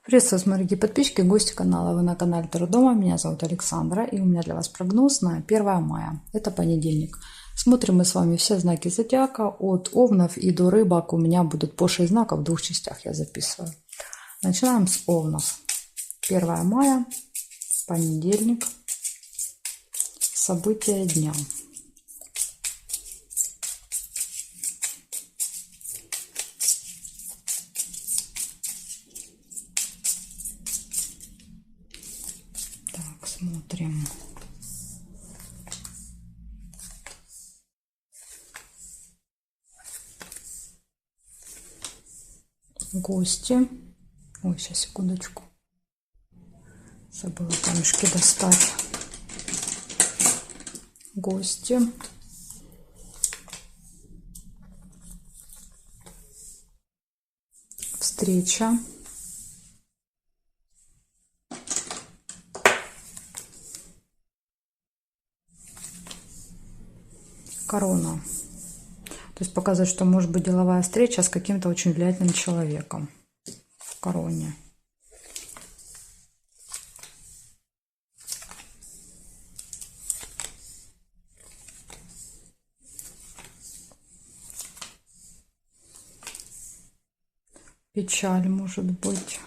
Приветствую вас, мои дорогие подписчики, гости канала. Вы на канале Таро Дома. Меня зовут Александра, и у меня для вас прогноз на 1 мая. Это понедельник. Смотрим мы с вами все знаки зодиака. От Овнов и до Рыбок у меня будут по 6 знаков в двух частях я записываю. Начинаем с Овнов. 1 мая, понедельник. События дня. Смотрим. Гости. Ой, сейчас, секундочку. Забыла камешки достать. Гости. Встреча. Корона. То есть показывает, что может быть деловая встреча с каким-то очень влиятельным человеком в короне. Печаль может быть.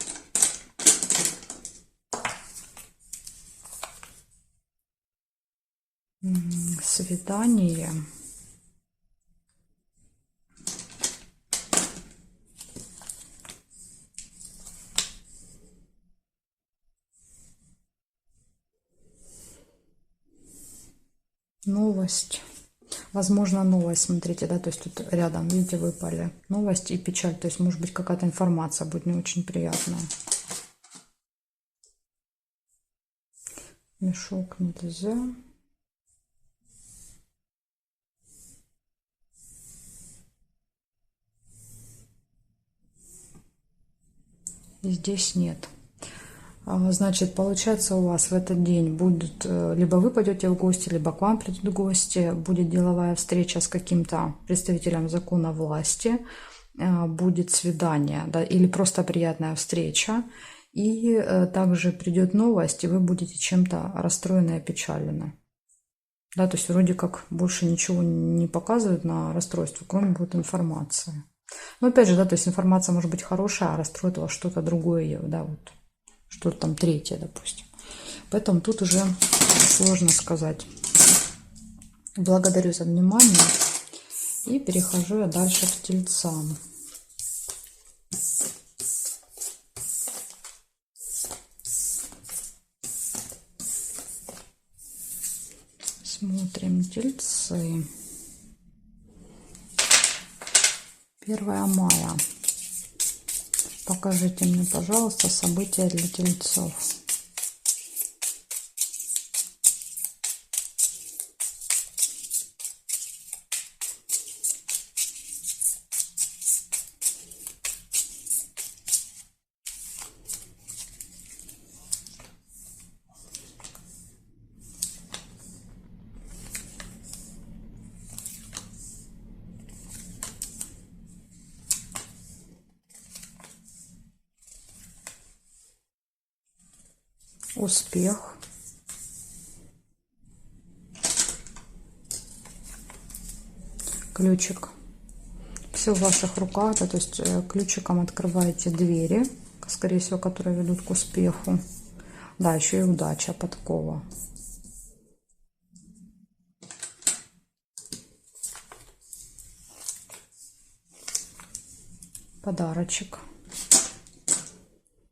Свидание. Новость. Возможно, новость, смотрите, да, то есть тут рядом, видите, выпали новость и печаль, то есть может быть какая-то информация будет не очень приятная. Мешок нельзя. И здесь нет. Значит, получается, у вас в этот день будет, либо вы пойдете в гости, либо к вам придут гости, будет деловая встреча с каким-то представителем закона власти, будет свидание, да, или просто приятная встреча, и также придет новость, и вы будете чем-то расстроены и опечалены. Да, то есть вроде как больше ничего не показывают на расстройство, кроме будет информации. Но опять же, да, то есть информация может быть хорошая, а расстроит вас что-то другое, да, вот. Что-то там третье, допустим. Поэтому тут уже сложно сказать. Благодарю за внимание. И перехожу я дальше к Тельцам. Смотрим Тельцы. 1 мая. Покажите мне, пожалуйста, события для Тельцов. Успех. Ключик. Все в ваших руках, да, то есть ключиком открываете двери, скорее всего, которые ведут к успеху. Да, еще и удача, подкова. Подарочек.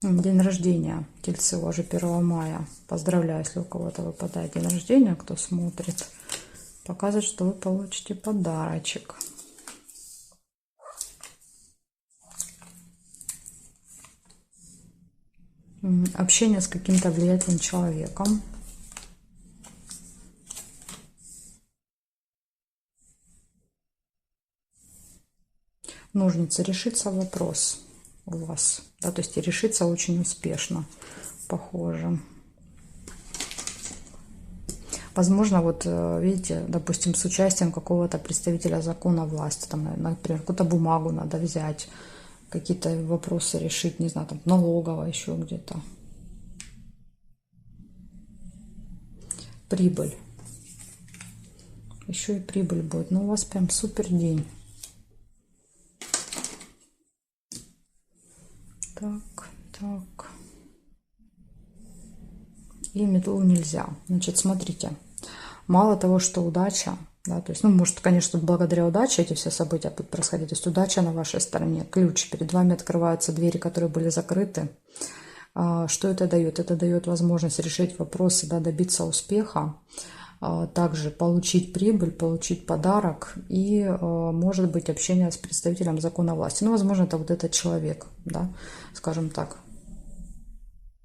День рождения. Тельцы уже 1 мая. Поздравляю, если у кого-то выпадает день рождения, кто смотрит. Показывает, что вы получите подарочек. Общение с каким-то влиятельным человеком. Ножницы. Решится вопрос у вас. Да, то есть и решится очень успешно, похоже. Возможно, вот видите, допустим, с участием какого-то представителя закона власти, там, например, какую-то бумагу надо взять, какие-то вопросы решить, не знаю, там налоговая еще где-то. Прибыль. Еще и прибыль будет. Ну, у вас прям супер день. Так, так. И метлу нельзя. Значит, смотрите. Мало того, что удача, да, то есть, ну, может, конечно, благодаря удаче эти все события будут происходить. То есть удача на вашей стороне, ключ. Перед вами открываются двери, которые были закрыты. Что это дает? Это дает возможность решить вопросы, да, добиться успеха, также получить прибыль, получить подарок и, может быть, общение с представителем закона власти. Ну, возможно, это вот этот человек, да, скажем так,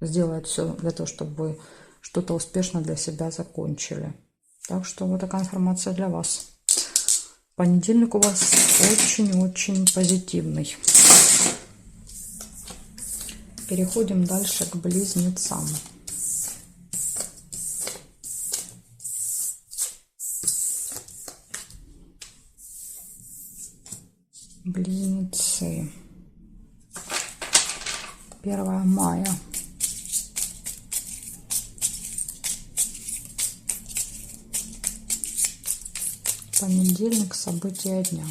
сделает все для того, чтобы вы что-то успешно для себя закончили. Так что вот такая информация для вас. Понедельник у вас очень-очень позитивный. Переходим дальше к близнецам. Близнецы. 1 мая. Понедельник, события дня.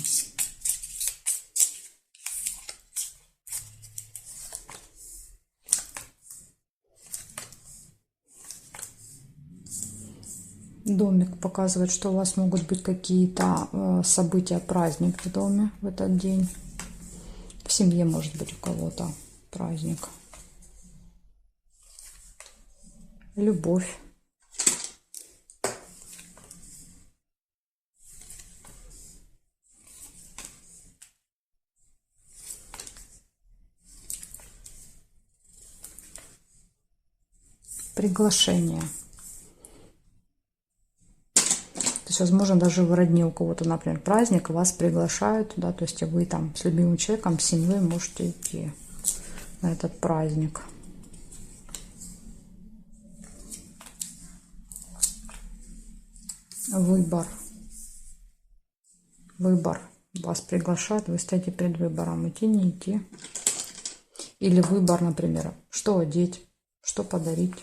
Домик показывает, что у вас могут быть какие-то события, праздник в доме в этот день. В семье может быть у кого-то праздник. Любовь. Приглашение. То есть, возможно, даже в родне у кого-то, например, праздник, вас приглашают, да, то есть вы там с любимым человеком, с семьей можете идти на этот праздник. Выбор. Выбор. Вас приглашают, вы стоите перед выбором, идти, не идти. Или выбор, например, что одеть, что подарить.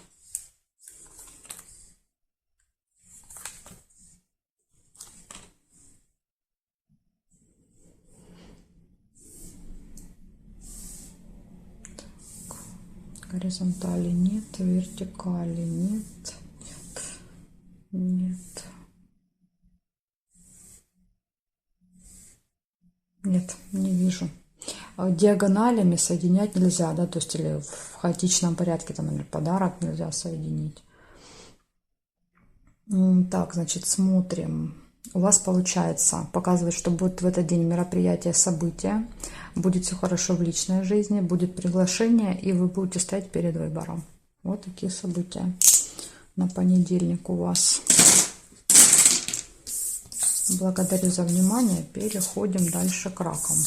Горизонтали нет, вертикали нет, нет, нет, не вижу. Диагоналями соединять нельзя, да, то есть или в хаотичном порядке, там, например, подарок нельзя соединить. Так, значит, смотрим. У вас получается, показывает, что будет в этот день мероприятие, событие, будет все хорошо в личной жизни, будет приглашение, и вы будете стоять перед выбором. Вот такие события на понедельник у вас. Благодарю за внимание. Переходим дальше к ракам.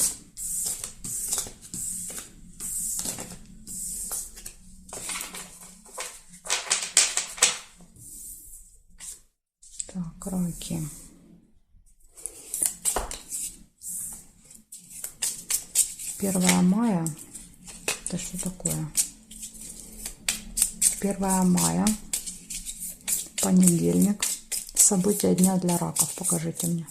Так, раки. Первое мая. Это что такое? 1 мая. Понедельник. События дня для раков. Покажите мне.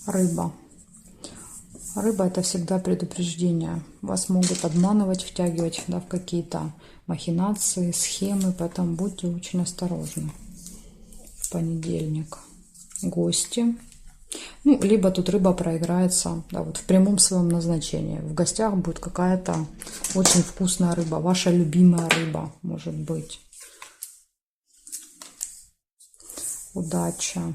Рыба. Рыба — это всегда предупреждение. Вас могут обманывать, втягивать, да, в какие-то махинации, схемы, поэтому будьте очень осторожны в понедельник. Гости. Ну, либо тут рыба проиграется, да, вот в прямом своем назначении. В гостях будет какая-то очень вкусная рыба, ваша любимая рыба, может быть. Удача.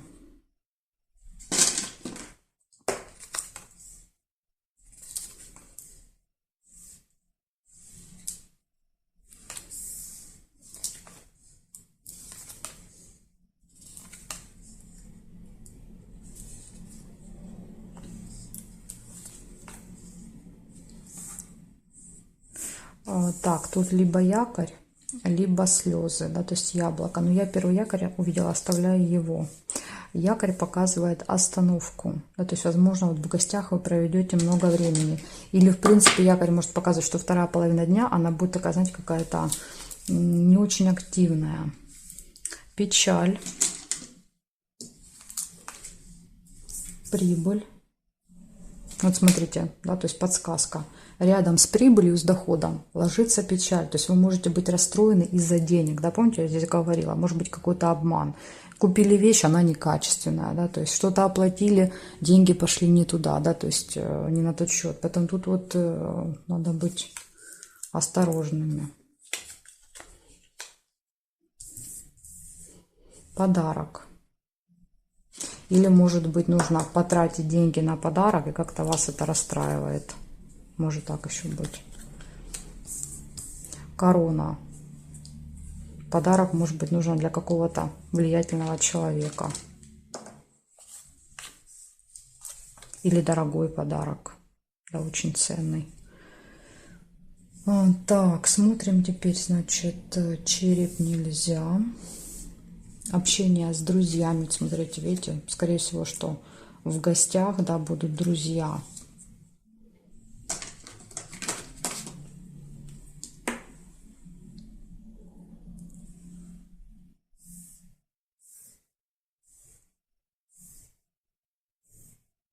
Так, тут либо якорь, либо слезы, да, то есть яблоко. Но я первый якорь увидела, оставляю его. Якорь показывает остановку, да, то есть, возможно, вот в гостях вы проведете много времени. Или, в принципе, якорь может показывать, что вторая половина дня, она будет такая, знаете, какая-то не очень активная. Печаль, прибыль. Вот смотрите, да, то есть подсказка. Рядом с прибылью, с доходом ложится печаль. То есть вы можете быть расстроены из-за денег. Да, помните, я здесь говорила, может быть какой-то обман. Купили вещь, она некачественная, да, то есть что-то оплатили, деньги пошли не туда, да, то есть не на тот счет. Поэтому тут вот надо быть осторожными. Подарок. Или, может быть, нужно потратить деньги на подарок, и как-то вас это расстраивает. Может так еще быть. Корона. Подарок, может быть, нужен для какого-то влиятельного человека. Или дорогой подарок. Да, очень ценный. Так, смотрим теперь, значит, череп нельзя. Общение с друзьями. Смотрите, видите, скорее всего, что в гостях, да, будут друзья.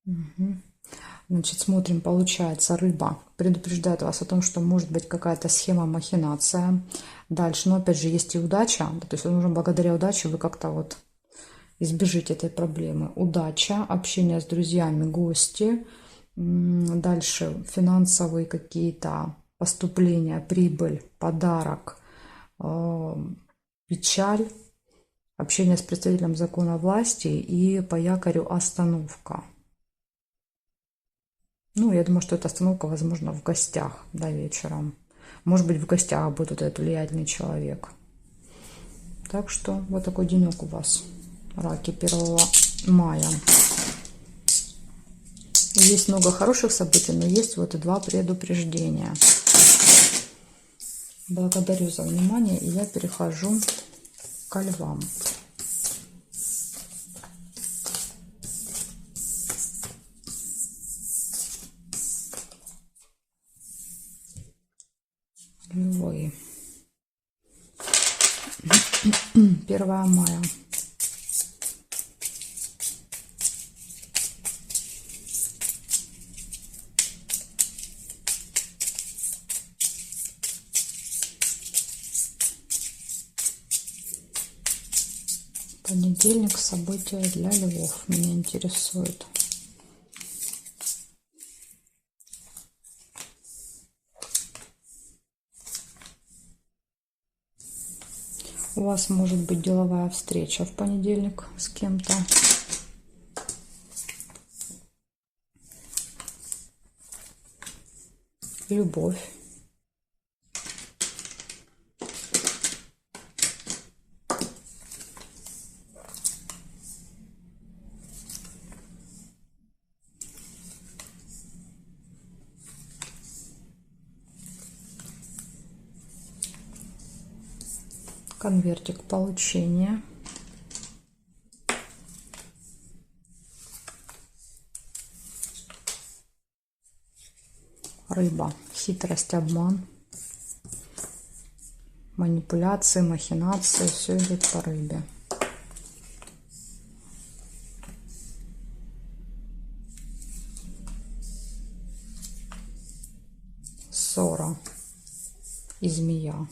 Угу. Значит, смотрим, получается, рыба предупреждает вас о том, что может быть какая-то схема, махинация. Дальше, но опять же, есть и удача. Да, то есть, возможно, благодаря удаче вы как-то вот избежите этой проблемы. Удача, общение с друзьями, гости. Дальше финансовые какие-то поступления, прибыль, подарок, печаль, общение с представителем закона власти и по якорю остановка. Ну, я думаю, что эта остановка, возможно, в гостях, да, вечером. Может быть, в гостях будет вот этот влиятельный человек. Так что вот такой денек у вас, раки, 1 мая. Есть много хороших событий, но есть вот и 2 предупреждения. Благодарю за внимание, и я перехожу к львам. Львы. 1 мая. Понедельник, события для львов меня интересует. У вас может быть деловая встреча в понедельник с кем-то. Любовь. Конвертик получения. Рыба. Хитрость, обман. Манипуляции, махинации. Все идет по рыбе. Ссора. И змея.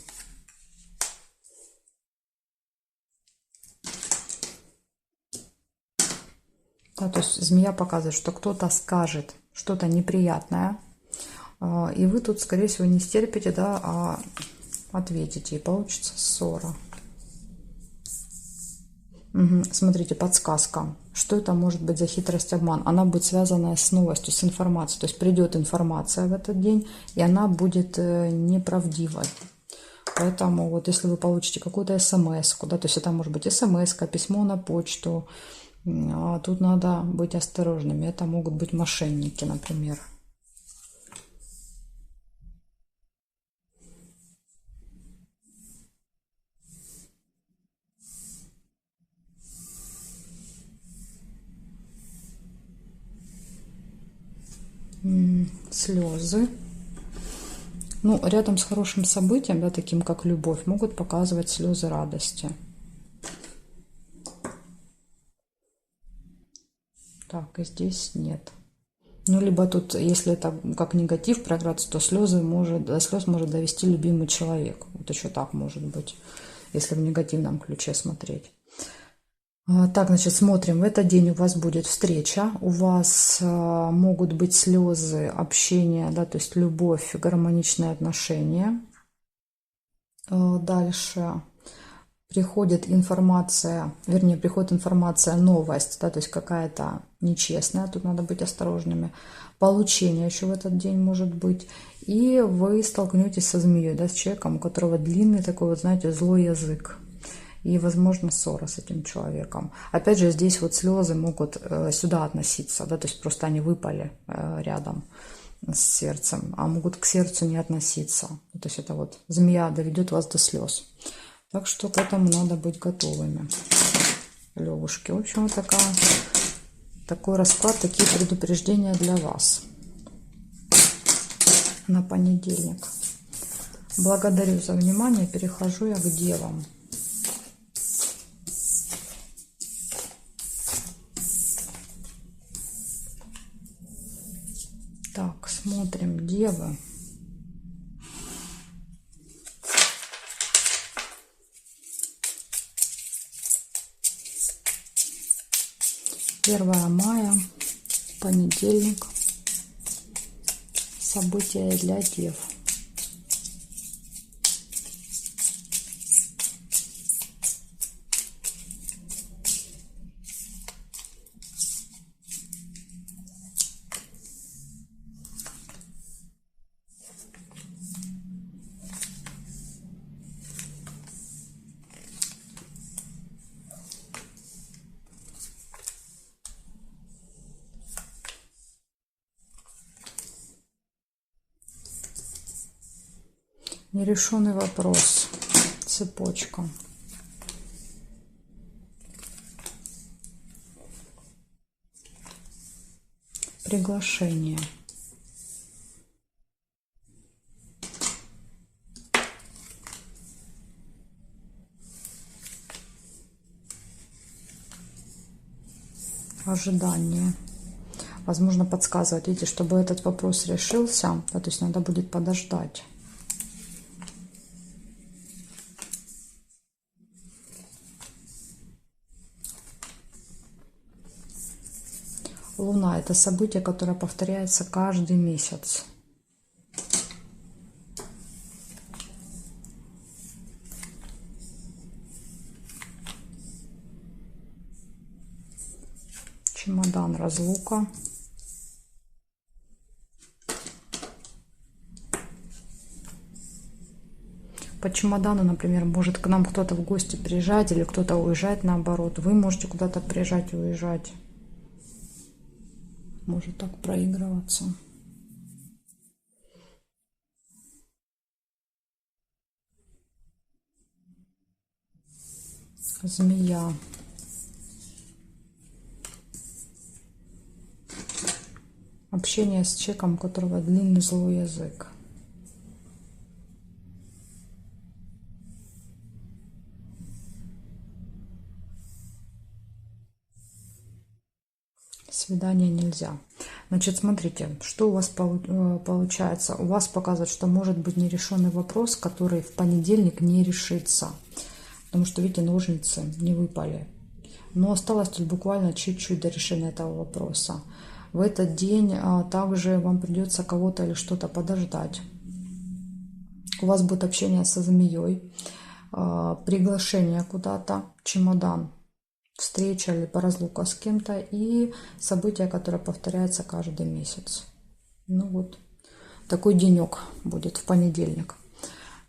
Да, то есть змея показывает, что кто-то скажет что-то неприятное, и вы тут, скорее всего, не стерпите, да, а ответите, и получится ссора. Угу. Смотрите, подсказка. Что это может быть за хитрость, обман? Она будет связана с новостью, с информацией. То есть придет информация в этот день, и она будет неправдивой. Поэтому вот если вы получите какую-то смс-ку, да, то есть это может быть смс-ка, письмо на почту, тут надо быть осторожными. Это могут быть мошенники, например. Слезы. Ну, рядом с хорошим событием, да, таким как любовь, могут показывать слезы радости. Так, и здесь нет. Ну, либо тут, если это как негатив проиграться, то до слез может довести любимый человек. Вот еще так может быть, если в негативном ключе смотреть. Так, значит, смотрим. В этот день у вас будет встреча, у вас могут быть слезы, общение, да, то есть любовь, гармоничные отношения. Дальше приходит информация, новость, да, то есть какая-то нечестная, тут надо быть осторожными. Получение еще в этот день может быть. И вы столкнетесь со змеей, да, с человеком, у которого длинный такой, вот знаете, злой язык. И, возможно, ссора с этим человеком. Опять же, здесь вот слезы могут сюда относиться, да, то есть просто они выпали рядом с сердцем, а могут к сердцу не относиться. То есть это вот змея доведет вас до слез. Так что к этому надо быть готовыми, левушки. В общем, вот такой расклад, такие предупреждения для вас на понедельник. Благодарю за внимание. Перехожу я к девам. Так, смотрим, девы. Первое мая, понедельник. События для дев. Нерешенный вопрос. Цепочка. Приглашение. Ожидание. Возможно, подсказывать, видите, чтобы этот вопрос решился, да, то есть надо будет подождать. Луна – это событие, которое повторяется каждый месяц. Чемодан, разлука. По чемодану, например, может к нам кто-то в гости приезжать или кто-то уезжать наоборот. Вы можете куда-то приезжать и уезжать. Может так проигрываться. Змея. Общение с человеком, у которого длинный злой язык. Свидание нельзя. Значит, смотрите, что у вас получается. У вас показывает, что может быть нерешенный вопрос, который в понедельник не решится. Потому что, видите, ножницы не выпали. Но осталось тут буквально чуть-чуть до решения этого вопроса. В этот день также вам придется кого-то или что-то подождать. У вас будет общение со змеей, приглашение куда-то, чемодан, встреча либо разлука с кем-то и событие, которое повторяется каждый месяц. Ну вот, такой денек будет в понедельник.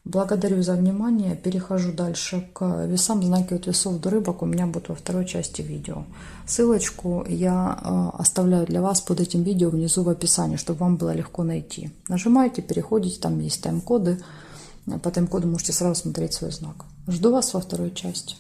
Благодарю за внимание. Перехожу дальше к весам. Знаки от весов до рыбок у меня будут во второй части видео. Ссылочку я оставляю для вас под этим видео внизу в описании, чтобы вам было легко найти. Нажимаете, переходите, там есть тайм-коды. По тайм-коду можете сразу смотреть свой знак. Жду вас во второй части.